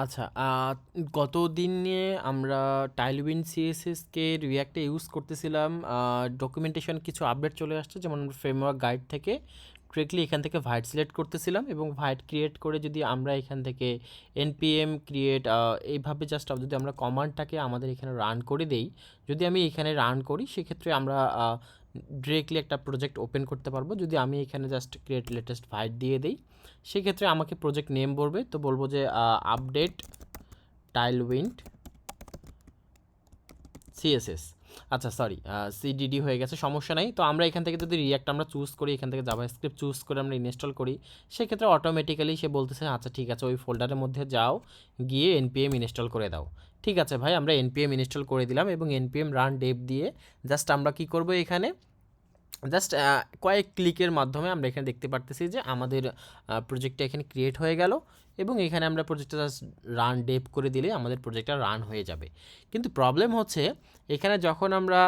আচ্ছা, গতদিনে আমরা টাইলউইন সিএসএসকে রিয়্যাক্টে ইউজ করতেছিলাম। ডকুমেন্টেশন কিছু আপডেট চলে আসছে, যেমন আমরা ফ্রেমওয়ার্ক গাইড থেকে ডিরেক্টলি এখান থেকে ভাইট সিলেক্ট করতেছিলাম এবং ভাইট ক্রিয়েট করে যদি আমরা এখান থেকে এনপিএম ক্রিয়েট এইভাবে জাস্ট যদি আমরা কমান্ডটাকে আমাদের এখানে রান করে দেই, যদি আমি এখানে রান করি সেক্ষেত্রে আমরা ডিরেক্টলি একটা প্রজেক্ট ওপেন করতে পারবো। যদি আমি এখানে জাস্ট ক্রিয়েট লেটেস্ট ভাইট দিয়ে দিই, সেক্ষেত্রে আমাকে প্রজেক্ট নেম বলবে, তো বলবো যে আপডেট টাইলউইন্ড সিএসএস। আচ্ছা সরি, সিডিডি হয়ে গেছে, সমস্যা নাই। তো আমরা এখান থেকে যদি রিয়াক্ট আমরা চুজ করি, এখান থেকে জাভাস্ক্রিপ্ট চুজ করে আমরা ইনস্টল করি, সেক্ষেত্রে অটোমেটিক্যালি সে বলতেছে আচ্ছা ঠিক আছে, ওই ফোল্ডারের মধ্যে যাও, গিয়ে এনপিএম ইনস্টল করে দাও। ঠিক আছে ভাই, আমরা এনপিএম ইনস্টল করে দিলাম এবং এনপিএম রান ডেভ দিয়ে জাস্ট আমরা কি করব, এখানে জাস্ট কয়েক ক্লিকের মাধ্যমে আমরা এখানে দেখতে পারতেছি যে আমাদের প্রজেক্টটা এখানে ক্রিয়েট হয়ে গেল এবং এখানে আমরা প্রজেক্টটা জাস্ট রান ডেভ করে দিলে আমাদের প্রজেক্টটা রান হয়ে যাবে। কিন্তু প্রবলেম হচ্ছে, এখানে যখন আমরা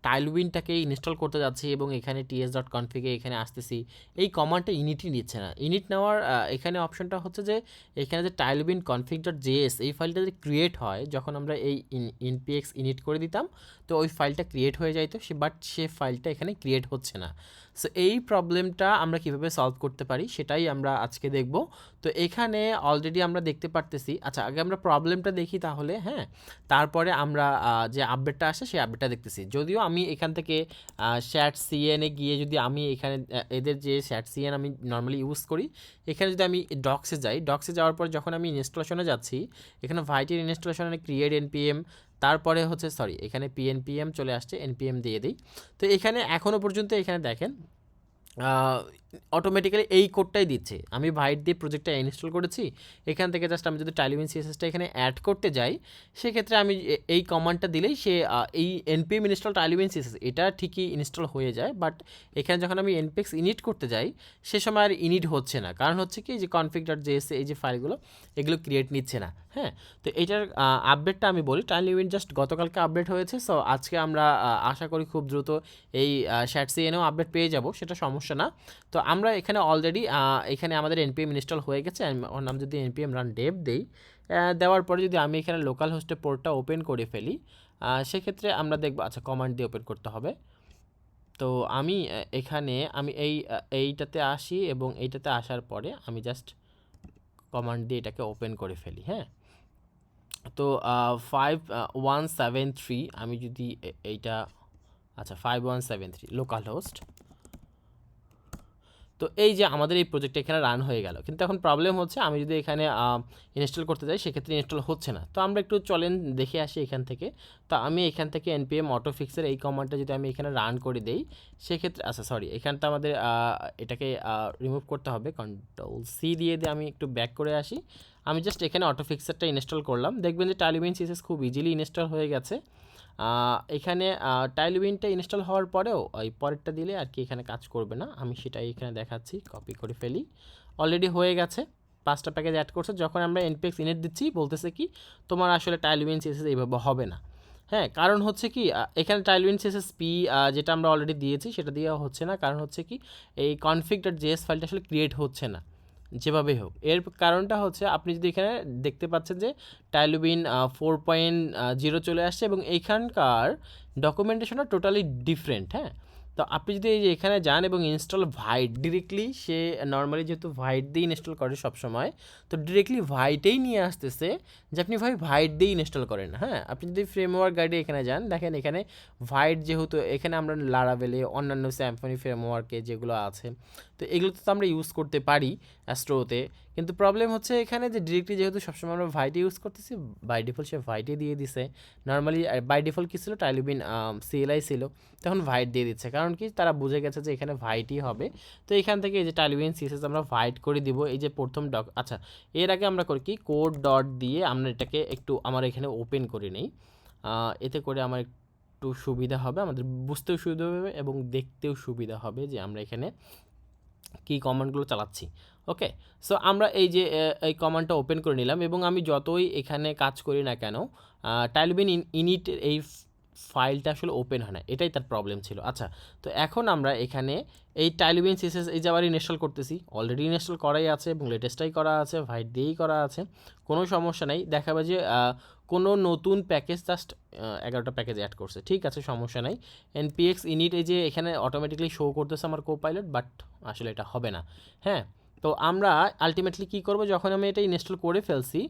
টাইলউইনটাকে ইনস্টল করতে যাচ্ছি এবং এখানে ts.config-এ এখানে আসতেছি, এই কমান্ডটা ইনিটই নিচ্ছে না। ইনিট নেওয়ার এখানে অপশনটা হচ্ছে যে এখানে যে টাইলউইন config.js এই ফাইলটা যে ক্রিয়েট হয় যখন আমরা এই npx ইনিট করে দিতাম, তো ওই ফাইলটা ক্রিয়েট হয়ে যাইতো, বাট সে ফাইলটা এখানে ক্রিয়েট হচ্ছে না। সো এই প্রবলেমটা আমরা কিভাবে সলভ করতে পারি সেটাই আমরা আজকে দেখব। তো এখানে অলরেডি আমরা দেখতে পারতেছি, আচ্ছা আগে আমরা প্রবলেমটা দেখি তাহলে, হ্যাঁ, তারপরে আমরা যে আপডেটটা আসে সেই আপডেটটা দেখতেছি। যদিও আমি এখান থেকে শ্যাট সিএনে গিয়ে যদি আমি এখানে এদের যে শ্যাট সিএন আমি নর্মালি ইউজ করি, এখানে যদি আমি ডক্সে যাই, ডক্সে যাওয়ার পর যখন আমি ইনস্টলেশনে যাচ্ছি, এখানে ভাইটের ইনস্টলেশনে ক্রিয়েট এনপিএম, তারপরে হচ্ছে সরি এখানে পিএনপিএম চলে আসছে, এনপিএম দিয়ে দিই। তো এখানে এখনও পর্যন্ত এখানে দেখেন অটোমেটিক্যালি এই কোডটাই দিচ্ছে। আমি ভাইট দিয়ে প্রজেক্টটা ইনস্টল করেছি, এখান থেকে জাস্ট আমি যদি টাইলউইন সিএসএসটা এখানে অ্যাড করতে যাই, সেক্ষেত্রে আমি এই কমান্ডটা দিলেই সে এই এনপিএম ইনস্টল টাইলউইন সিএসএস এটা ঠিকই ইনস্টল হয়ে যায়। বাট এখানে যখন আমি npx ইনিট করতে যাই, সে সময় আর ইনিট হচ্ছে না, কারণ হচ্ছে কি যে config.js এই যে ফাইলগুলো এগুলো ক্রিয়েট নিচ্ছে না। হ্যাঁ, তো এইটার আপডেটটা আমি বলি, টাইলউইন জাস্ট গতকালকে আপডেট হয়েছে। সো আজকে আমরা আশা করি খুব দ্রুত এই শ্যাটসিএনেও আপডেট পেয়ে যাব, সেটা সমস্যা না। তো আমরা এখানে অলরেডি এখানে আমাদের npm ইনস্টল হয়ে গেছে। ওর নাম যদি npm রান ডেভ দেই, দেওয়ার পরে যদি আমি এখানে লোকাল হোস্টে পোর্টটা ওপেন করে ফেলি, সেক্ষেত্রে আমরা দেখব, আচ্ছা কমান্ড দিয়ে ওপেন করতে হবে। তো আমি এখানে আমি এইটাতে আসি এবং এইটাতে আসার পরে আমি জাস্ট কমান্ড দিয়ে এটাকে ওপেন করে ফেলি। হ্যাঁ, তো 5173 আমি যদি এইটা, আচ্ছা 5173 লোকাল হোস্ট, তো এই যে আমাদের এই প্রজেক্টটা এখানে রান হয়ে গেল। কিন্তু এখন প্রবলেম হচ্ছে, আমি যদি এখানে ইনস্টল করতে যাই সেক্ষেত্রে ইনস্টল হচ্ছে না। তো আমরা একটু চলেন দেখে আসি এখান থেকে। তো আমি এখান থেকে npm অটোফিক্সের এই কমান্ডটা যদি আমি এখানে রান করে দেই, সেক্ষেত্রে আচ্ছা সরি এখানটা আমাদের এটাকে রিমুভ করতে হবে, Ctrl+C দিয়ে আমি একটু ব্যাক করে আসি। আমি জাস্ট এখানে অটোফিক্সারটা ইনস্টল করলাম, দেখবেন যে টাইলউইন সিএসএস খুব ইজিলি ইনস্টল হয়ে গেছে। এখানে টাইলউইনটা ইনস্টল হওয়ার পরেও ওই পরেরটা দিলে আর কি এখানে কাজ করবে না, আমি সেটাই এখানে দেখাচ্ছি, কপি করে ফেলি। অলরেডি হয়ে গেছে, 5টা প্যাকেজ অ্যাড করছে। যখন আমরা npx ইনিট দিচ্ছি বলতেছে কি তোমার আসলে টাইলউইন সিএসএস এইভাবে হবে না। হ্যাঁ, কারণ হচ্ছে কি এখানে টাইলউইন সিএসএস পি যেটা আমরা অলরেডি দিয়েছি সেটা দেওয়া হচ্ছে না, কারণ হচ্ছে কি এই config.js ফাইলটা আসলে ক্রিয়েট হচ্ছে না যেভাবেই হোক। এর কারণটা হচ্ছে আপনি যদি এখানে দেখতে পাচ্ছেন যে টাইলউইন 4.0 চলে আসছে এবং এইখানকার ডকুমেন্টেশনটা টোটালি ডিফারেন্ট। হ্যাঁ, তো আপনি যদি এই যে এখানে যান এবং ইনস্টল ভাইট ডিরেক্টলি, সে নর্মালি যেহেতু ভাইট দিয়ে ইনস্টল করে সবসময়, তো ডিরেক্টলি ভাইটেই নিয়ে আসতেছে যে আপনি ভাইট দিয়ে ইনস্টল করেন। হ্যাঁ, আপনি যদি ফ্রেমওয়ার্ক গাইডে এখানে যান, দেখেন এখানে ভাইট যেহেতু এখানে আমরা লারাভেলে অন্যান্য স্যাম্ফনি ফ্রেমওয়ার্কে যেগুলো আছে, তো এগুলো তো আমরা ইউজ করতে পারি অ্যাস্ট্রোতে। কিন্তু প্রবলেম হচ্ছে এখানে যে ডিরেক্টলি যেহেতু সবসময় আমরা ভাইটে ইউজ করতেছি, বাই ডিফল্ট সে ভাইটে দিয়ে দিছে। নর্মালি বাই ডিফল্ট কী ছিল, টাইলউইন সিএলআই ছিল, তখন ভাইট দিয়ে দিচ্ছে, কারণ কি তারা বুঝে গেছে যে এখানে ভাইটই হবে। তো এখান থেকে এই যে টাইলউইন সিএসএস আমরা ভাইট করে দিব, এই যে প্রথম আচ্ছা এর আগে আমরা করি কি কোড ডট দিয়ে আমরা এটাকে একটু আমার এখানে ওপেন করে নেই, এতে করে আমার একটু সুবিধা হবে, আমাদের বুঝতেও সুবিধা হবে এবং দেখতেও সুবিধা হবে যে আমরা এখানে কী কমান্ডগুলো চালাচ্ছি। ওকে, সো আমরা এই যে এই কমান্ডটা ওপেন করে নিলাম এবং আমি যতই এখানে কাজ করি না কেন, টাইলউইন ইনিট এই ফাইলটা আসলে ওপেন হয় না, এটাই তার প্রবলেম ছিল। আচ্ছা, তো এখন আমরা এখানে এই টাইলুইন সিএসএস এই যে আবার ইনস্টল করতেছি, অলরেডি ইনস্টল করাই আছে এবং লেটেস্টটাই করা আছে, ভাইট দিয়েই করা আছে, কোনো সমস্যা নেই। দেখাবে যে কোনো নতুন প্যাকেজ জাস্ট 11টা প্যাকেজ অ্যাড করছে, ঠিক আছে, সমস্যা নাই। npx init এই যে এখানে অটোমেটিকলি শো করতেছে আমার কোপাইলট, বাট আসলে এটা হবে না। হ্যাঁ, তো আমরা আলটিমেটলি কী করবো, যখন আমি এটা ইনস্টল করে ফেলছি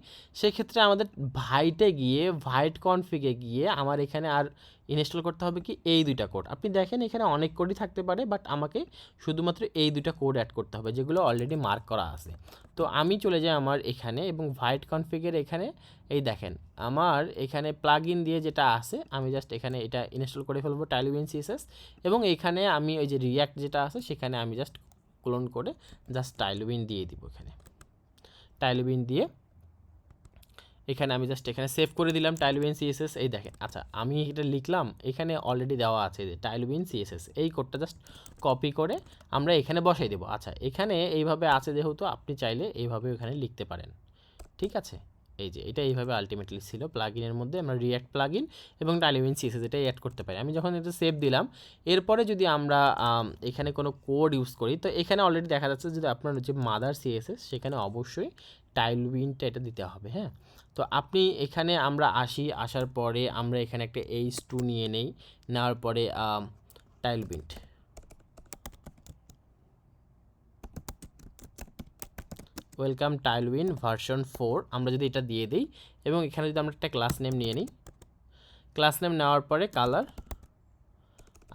সেক্ষেত্রে আমাদের ভাইটে গিয়ে ভাইট কনফিগে গিয়ে আমার এখানে আর ইনস্টল করতে হবে কি এই দুইটা কোড। আপনি দেখেন এখানে অনেক কোডই থাকতে পারে, বাট আমাকে শুধুমাত্র এই দুইটা কোড অ্যাড করতে হবে যেগুলো অলরেডি মার্ক করা আছে। তো আমি চলে যাই আমার এখানে এবং ভাইট কনফিগের এখানে এই দেখেন আমার এখানে প্লাগ ইন দিয়ে যেটা আছে, আমি জাস্ট এখানে এটা ইনস্টল করে ফেলবো টাইলুইন সিএসএস, এবং এখানে আমি ওই যে রিয়াক্ট যেটা আছে সেখানে আমি জাস্ট ক্লোন করে জাস্ট টাইলুইন দিয়ে দিব। এখানে টাইলুইন দিয়ে এখানে আমি জাস্ট এখানে সেভ করে দিলাম টাইলুইন সিএসএস। এই দেখেন, আচ্ছা আমি এটা লিখলাম, এখানে অলরেডি দেওয়া আছে যে টাইলুইন সিএসএস, এই কোডটা জাস্ট কপি করে আমরা এখানে বসাই দেবো। আচ্ছা, এখানে এইভাবে আছে যেহেতু আপনি চাইলে এইভাবে এখানে লিখতে পারেন, ঠিক আছে। এই যে এটা এইভাবে আলটিমেটলি ছিল, প্লাগইনের মধ্যে আমরা রিয়াক্ট প্লাগইন এবং টাইলুইন সিএসএস এটা অ্যাড করতে পারি। আমি যখন এটা সেভ দিলাম, এরপরে যদি আমরা এখানে কোনো কোড ইউজ করি, তো এখানে অলরেডি দেখা যাচ্ছে যদি আপনার যে মাদার সিএসএস সেখানে অবশ্যই টাইলুইনটা এটা দিতে হবে। হ্যাঁ, তো আপনি এখানে আমরা আসার পরে আমরা এখানে একটা h2 নিয়ে নেই, নেওয়ার পরে টাইলউইন ওয়েলকাম টাইলউইন ভার্সন 4 আমরা যদি এটা দিয়ে দিই, এবং এখানে যদি আমরা একটা ক্লাস নেম নিয়ে নিই, ক্লাস নেম নেওয়ার পরে কালার,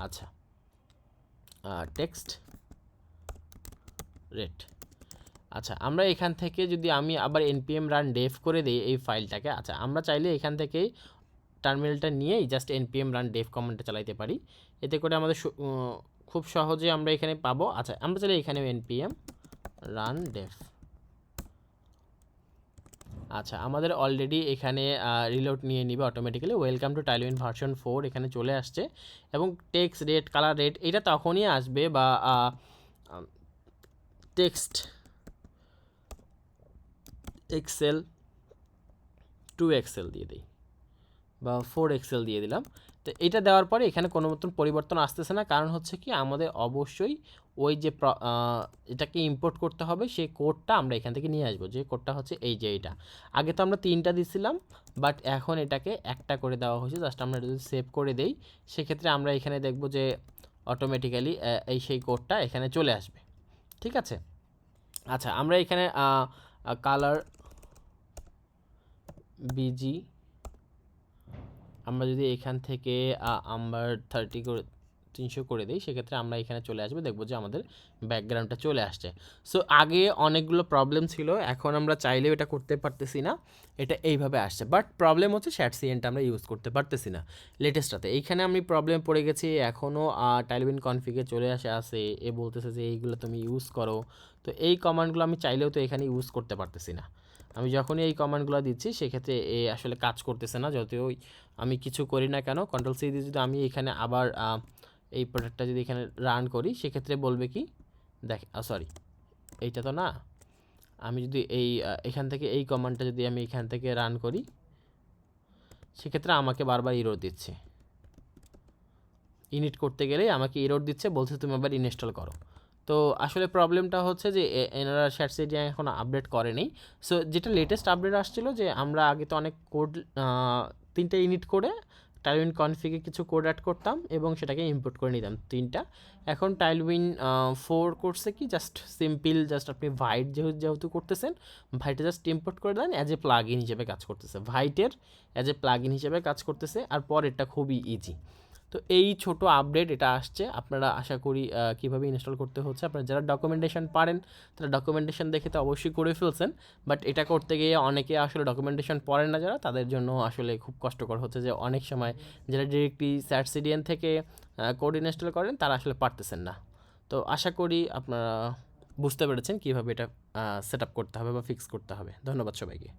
আচ্ছা টেক্সট রেড। আচ্ছা, আমরা এখান থেকে যদি আমি আবার npm রান ডেভ করে দিই এই ফাইলটাকে, আচ্ছা আমরা চাইলে এখান থেকেই টার্মিনালটা নিয়েই জাস্ট npm রান ডেভ কমান্ডটা চালাইতে পারি, এতে করে আমাদের খুব সহজে আমরা এখানে পাবো। আচ্ছা, আমরা চাইলে এখানে npm রান ডেভ, আচ্ছা আমাদের অলরেডি এখানে রিলোড নিয়ে নিবে অটোমেটিক্যালি, ওয়েলকাম টু টাইলউইন ভার্সন 4 এখানে চলে আসছে, এবং টেক্সট রেড কালার রেড এটা তখনই আসবে, বা টেক্সট এক্সেল 2 এক্সেল দিয়ে দিই বা 4 এক্সেল দিয়ে দিলাম। তো এটা দেওয়ার পরে এখানে কোনো মতন পরিবর্তন আসতেছে না, কারণ হচ্ছে কি আমাদের অবশ্যই ওই যে এটাকে ইম্পোর্ট করতে হবে সেই কোডটা আমরা এখান থেকে নিয়ে আসবো, যে কোডটা হচ্ছে এই যে এইটা। আগে তো আমরা 3টা দিছিলাম, বাট এখন এটাকে একটা করে দেওয়া হয়েছে। জাস্ট আমরা যদি সেভ করে দেই সেক্ষেত্রে আমরা এখানে দেখব যে অটোমেটিক্যালি এই সেই কোডটা এখানে চলে আসবে, ঠিক আছে। আচ্ছা, আমরা এখানে কালার বিজি আমরা যদি এখান থেকে আমরা 300 করে দিই, সেক্ষেত্রে আমরা এখানে চলে আসবে, দেখবো যে আমাদের ব্যাকগ্রাউন্ডটা চলে আসছে। সো আগে অনেকগুলো প্রবলেম ছিল, এখন আমরা চাইলেও এটা করতে পারতেছি না, এটা এইভাবে আসছে। বাট প্রবলেম হচ্ছে শ্যাটসিএনটা আমরা ইউজ করতে পারতেছি না লেটেস্টটাতে। এইখানে আমি প্রবলেম পড়ে গেছি, এখনও টাইলউইন কনফিগে চলে আসে এ বলতেছে যে এইগুলো তুমি ইউজ করো। তো এই কমান্ডগুলো আমি চাইলেও তো এখানে ইউজ করতে পারতেছি না। আমি যখনই এই কমান্ডগুলো দিচ্ছি সেক্ষেত্রে এ আসলে কাজ করতেছে না, যতই আমি কিছু করি না কেন। কন্ট্রোল সি দিয়ে যদি আমি এখানে আবার এই প্রোডাক্টটা যদি এখানে রান করি সেক্ষেত্রে বলবে কি, দেখ সরি এইটা তো না, আমি যদি এখান থেকে এই কমান্ডটা যদি আমি এখান থেকে রান করি সেক্ষেত্রে আমাকে বারবার এরর দিচ্ছে, ইনিট করতে গেলেই আমাকে এরর দিচ্ছে, বলছে তুমি আবার ইনস্টল করো। তো আসলে প্রবলেমটা হচ্ছে যে এনারা শ্যাটসিডি এখন আপডেট করেনি। সো যেটা লেটেস্ট আপডেট আসছিল যে আমরা আগে তো অনেক কোড 3টা ইউনিট করে টাইলউইন কনফিগে কিছু কোড অ্যাড করতাম এবং সেটাকে ইম্পোর্ট করে নিতাম 3টা। এখন টাইলউইন 4 করছে কি জাস্ট সিম্পল, জাস্ট আপনি ভাইট যেহেতু করতেছেন, ভাইটে জাস্ট ইম্পোর্ট করে দেন, অ্যাজ এ প্লাগ ইন হিসেবে কাজ করতেছে, ভাইটের অ্যাজ এ প্লাগ ইন হিসেবে কাজ করতেছে, আর পরেরটা খুবই ইজি। তো এই ছোট আপডেট এটা আসছে, আপনারা আশা করি কীভাবে ইনস্টল করতে হচ্ছে, আপনারা যারা ডকুমেন্টেশন পারেন তারা ডকুমেন্টেশন দেখে তো অবশ্যই করে ফেলছেন, বাট এটা করতে গিয়ে অনেকে আসলে ডকুমেন্টেশন পড়েন না যারা, তাদের জন্য আসলে খুব কষ্টকর হচ্ছে যে অনেক সময় যারা ডিরেক্টলি শ্যাটসিডিয়ান থেকে কোড ইনস্টল করেন তারা আসলে পারতেছেন না। তো আশা করি আপনারা বুঝতে পেরেছেন কীভাবে এটা সেট আপ করতে হবে বা ফিক্স করতে হবে। ধন্যবাদ সবাইকে।